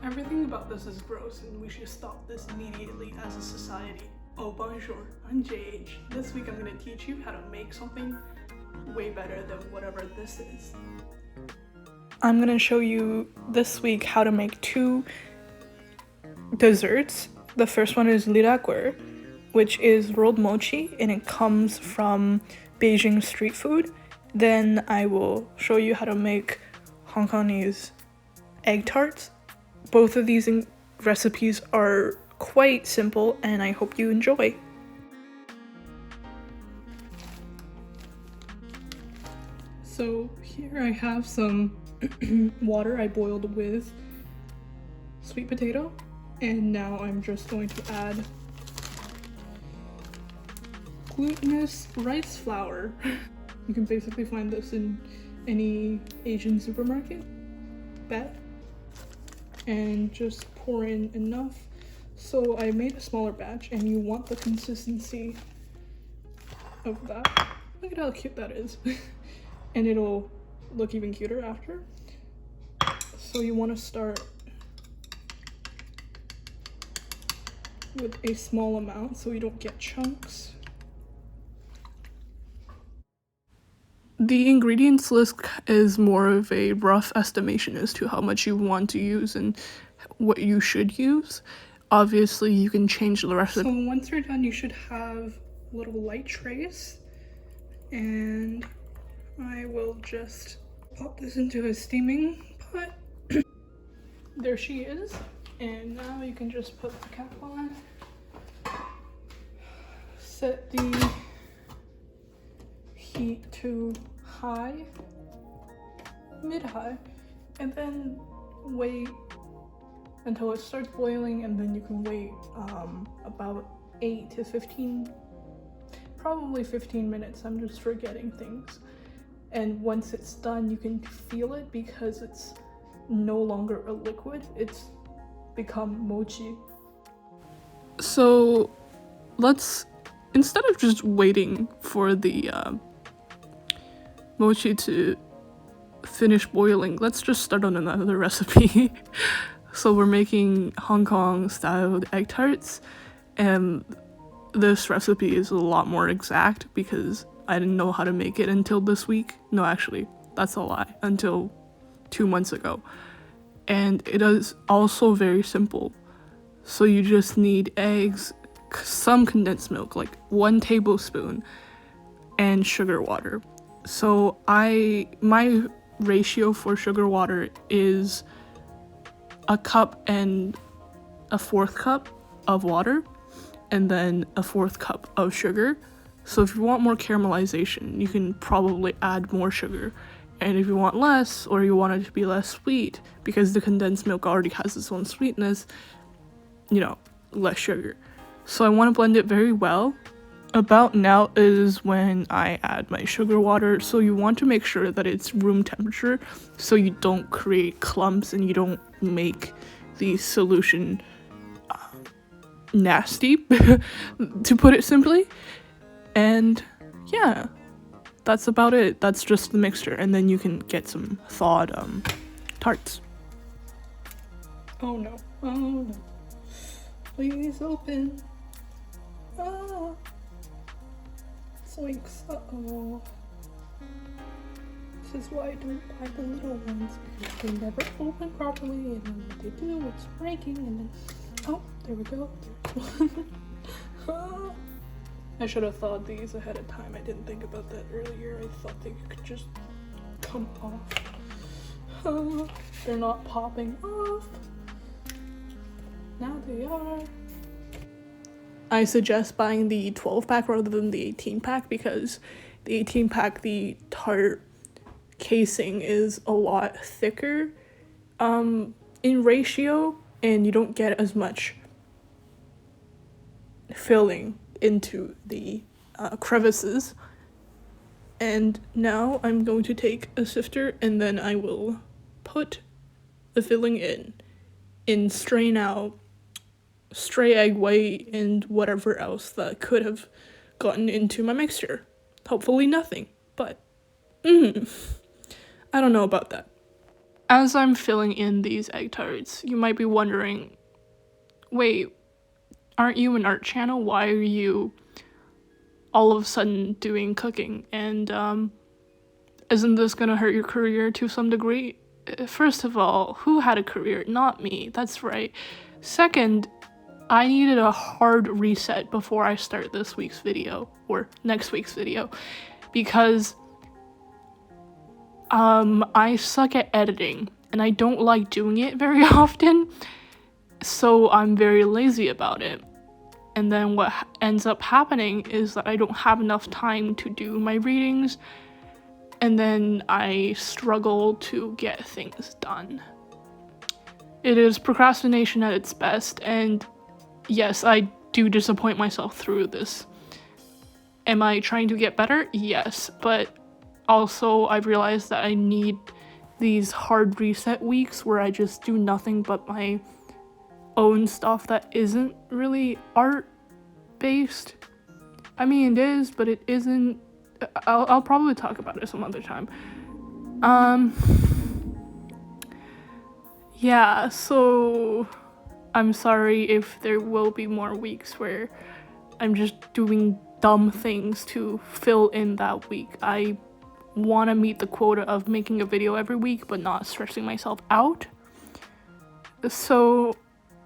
Everything about this is gross and we should stop this immediately as a society. Oh, bonjour, I'm JH. This week I'm gonna teach you how to make something way better than whatever this is. I'm gonna show you this week how to make 2 desserts. The first one is lactose, which is rolled mochi, and it comes from Beijing street food. Then I will show you how to make Hong Kongese egg tarts. Both of these recipes are quite simple, and I hope you enjoy. So here I have some water I boiled with sweet potato, and now I'm just going to add glutinous rice flour. You can basically find this in any Asian supermarket. Bet. And just pour in enough. So I made a smaller batch, and you want the consistency of that. Look at how cute that is. And it'll look even cuter after. So you want to start with a small amount so you don't get chunks. The ingredients list is more of a rough estimation as to how much you want to use and what you should use. Obviously, you can change the recipe. So once you're done, you should have little light trays. And I will just pop this into a steaming pot. There she is. And now you can just put the cap on. Set the heat to high, mid-high, and then wait until it starts boiling, and then you can wait about 8 to 15, probably 15 minutes. I'm just forgetting things. And once it's done, you can feel it because it's no longer a liquid, it's become mochi. So let's, instead of just waiting for the mochi to finish boiling, let's just start on another recipe. So we're making Hong Kong styled egg tarts, and this recipe is a lot more exact because I didn't know how to make it until this week. No, actually, that's a lie, until 2 months ago. And it is also very simple. So you just need eggs, some condensed milk, like 1 tablespoon, and sugar water. So my ratio for sugar water is 1 cup and 1/4 cup of water, and then 1/4 cup of sugar. So if you want more caramelization, you can probably add more sugar. And if you want less, or you want it to be less sweet, because the condensed milk already has its own sweetness, less sugar. So I want to blend it very well. About now is when I add my sugar water, so you want to make sure that it's room temperature so you don't create clumps and you don't make the solution nasty, to put it simply. And yeah, that's about it. That's just the mixture, and then you can get some thawed tarts. Oh no, oh no. Please open. Ah. Zoinks, uh-oh. This is why I don't buy the little ones, because they never open properly, and then what they do, it's breaking, and then, oh, there we go. I should have thawed these ahead of time. I didn't think about that earlier. I thought they could just come off. They're not popping off. Now they are. I suggest buying the 12-pack rather than the 18-pack because the 18-pack, the tart casing is a lot thicker in ratio, and you don't get as much filling into the crevices. And now I'm going to take a sifter, and then I will put the filling in strain out stray egg white and whatever else that could have gotten into my mixture. Hopefully nothing, but I don't know about that. As I'm filling in these egg tarts, you might be wondering, wait, aren't you an art channel? Why are you all of a sudden doing cooking? And isn't this gonna hurt your career to some degree? First of all, who had a career? Not me, that's right. Second, I needed a hard reset before I start this week's video, or next week's video, because I suck at editing, and I don't like doing it very often, so I'm very lazy about it. And then what ends up happening is that I don't have enough time to do my readings, and then I struggle to get things done. It is procrastination at its best, and yes, I do disappoint myself through this. Am I trying to get better? Yes, but also I've realized that I need these hard reset weeks where I just do nothing but my own stuff that isn't really art based. I mean, it is, but it isn't. I'll probably talk about it some other time. Yeah, so I'm sorry if there will be more weeks where I'm just doing dumb things to fill in that week. I want to meet the quota of making a video every week, but not stressing myself out. So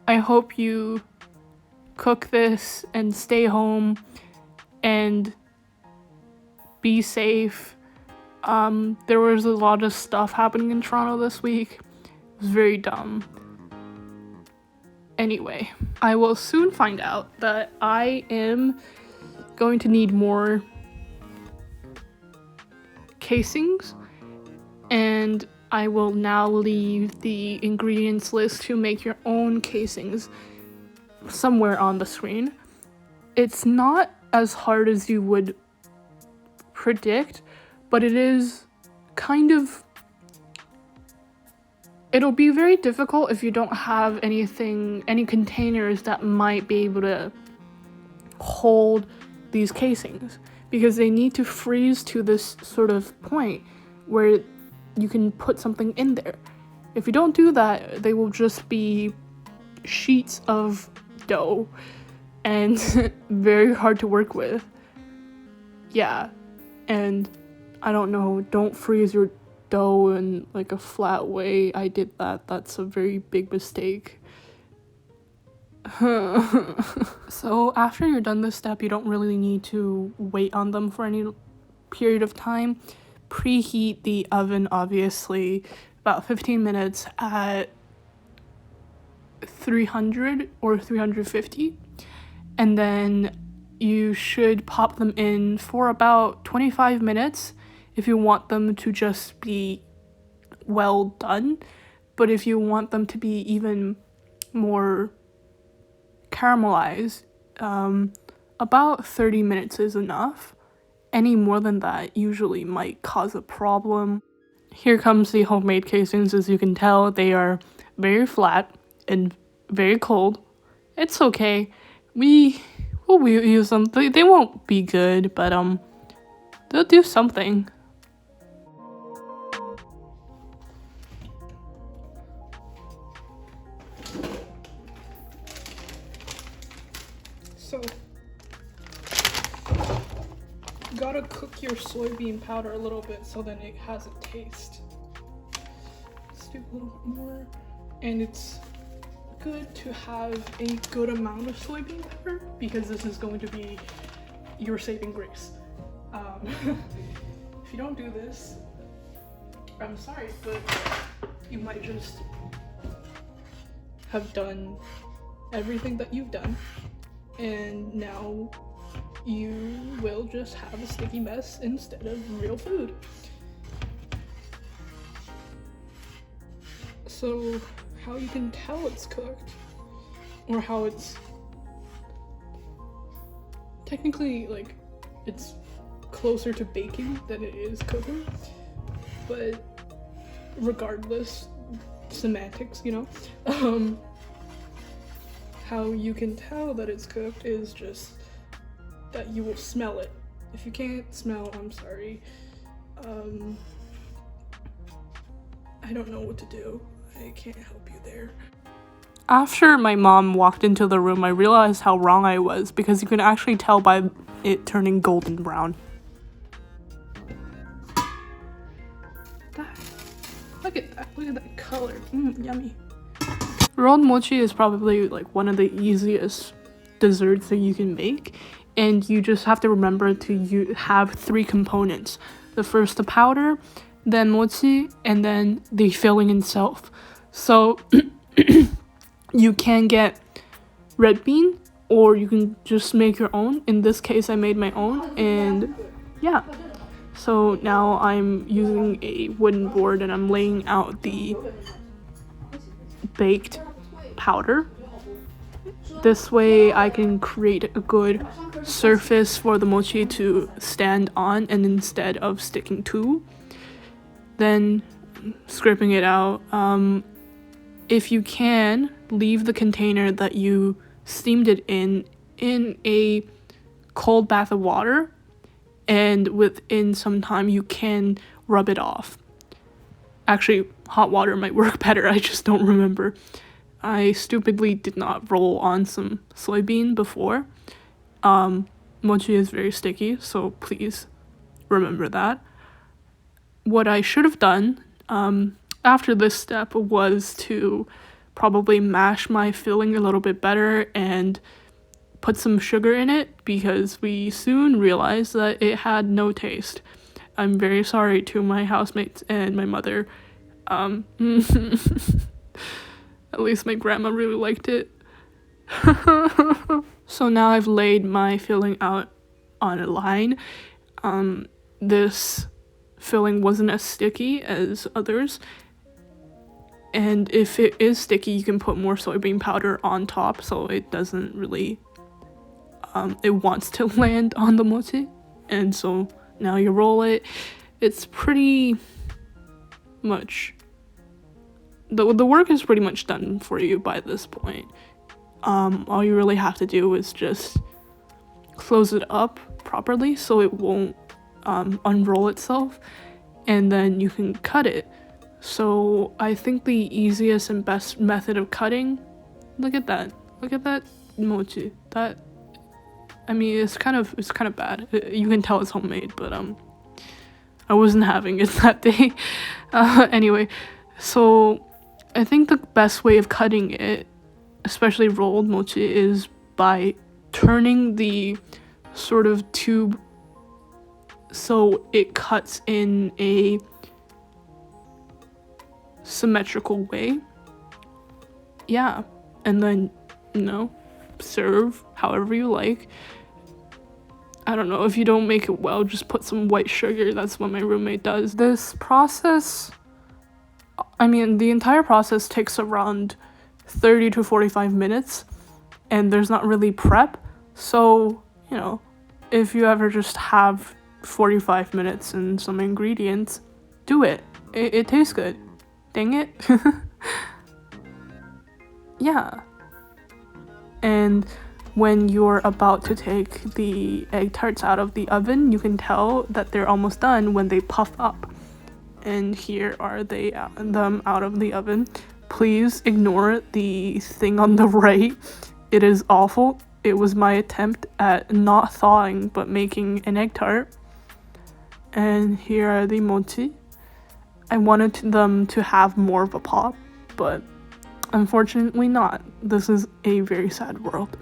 I hope you cook this and stay home and be safe. There was a lot of stuff happening in Toronto this week. It was very dumb. Anyway, I will soon find out that I am going to need more casings, and I will now leave the ingredients list to make your own casings somewhere on the screen. It's not as hard as you would predict, but it is kind of, it'll be very difficult if you don't have any containers that might be able to hold these casings, because they need to freeze to this sort of point where you can put something in there. If you don't do that, they will just be sheets of dough and very hard to work with. Yeah, and I don't know, don't freeze your dough in like a flat way. I did that. That's a very big mistake. So after you're done this step, you don't really need to wait on them for any period of time. Preheat the oven, obviously, about 15 minutes at 300 or 350, and then you should pop them in for about 25 minutes if you want them to just be well done. But if you want them to be even more caramelized, about 30 minutes is enough. Any more than that usually might cause a problem. Here comes the homemade casings. As you can tell, they are very flat and very cold. It's okay. We'll use them. They won't be good, but they'll do something. So, you gotta cook your soybean powder a little bit so then it has a taste. Let's do a little bit more. And it's good to have a good amount of soybean powder because this is going to be your saving grace. If you don't do this, I'm sorry, but you might just have done everything that you've done, and now you will just have a sticky mess instead of real food. So how you can tell it's cooked, or how it's technically, like, it's closer to baking than it is cooking, but regardless, semantics, you know. How you can tell that it's cooked is just that you will smell it. If you can't smell, I'm sorry. I don't know what to do. I can't help you there. After my mom walked into the room, I realized how wrong I was because you can actually tell by it turning golden brown. Look at that. Look at that color. Yummy. Rolled mochi is probably like one of the easiest desserts that you can make, and you just have to remember to have 3 components. The first, the powder, then mochi, and then the filling itself. So you can get red bean, or you can just make your own. In this case, I made my own, and yeah. So now I'm using a wooden board and I'm laying out the baked powder. This way I can create a good surface for the mochi to stand on and instead of sticking to. Then scraping it out. If you can, leave the container that you steamed it in a cold bath of water, and within some time you can rub it off. Actually, hot water might work better, I just don't remember. I stupidly did not roll on some soybean before. Mochi is very sticky, so please remember that. What I should have done after this step was to probably mash my filling a little bit better and put some sugar in it, because we soon realized that it had no taste. I'm very sorry to my housemates and my mother. At least my grandma really liked it. So now I've laid my filling out on a line. This filling wasn't as sticky as others, and if it is sticky, you can put more soybean powder on top so it doesn't really it wants to land on the mochi. And so now you roll it. It's pretty much the work is pretty much done for you by this point. All you really have to do is just close it up properly so it won't unroll itself, and then you can cut it. So I think the easiest and best method of cutting, look at that mochi. That, I mean, it's kind of bad. You can tell it's homemade, but I wasn't having it that day. Anyway, so I think the best way of cutting it, especially rolled mochi, is by turning the sort of tube so it cuts in a symmetrical way. Yeah, and then, serve however you like. I don't know, if you don't make it well, just put some white sugar. That's what my roommate does. This process, I mean, the entire process takes around 30 to 45 minutes, and there's not really prep. So, if you ever just have 45 minutes and some ingredients, do it. It tastes good. Dang it. Yeah. And when you're about to take the egg tarts out of the oven, you can tell that they're almost done when they puff up. And here are them out of the oven. Please ignore the thing on the right. It is awful. It was my attempt at not thawing but making an egg tart. And here are the mochi. I wanted them to have more of a pop, but unfortunately not. This is a very sad world.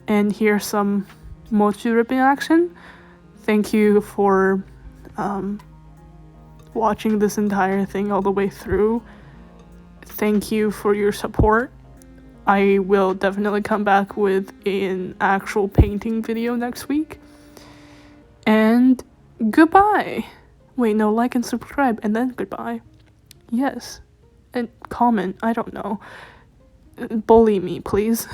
And here's some mochi ripping action. Thank you for watching this entire thing all the way through. Thank you for your support. I will definitely come back with an actual painting video next week. And goodbye. Wait, no, like and subscribe and then goodbye. Yes. And comment, I don't know. Bully me, please.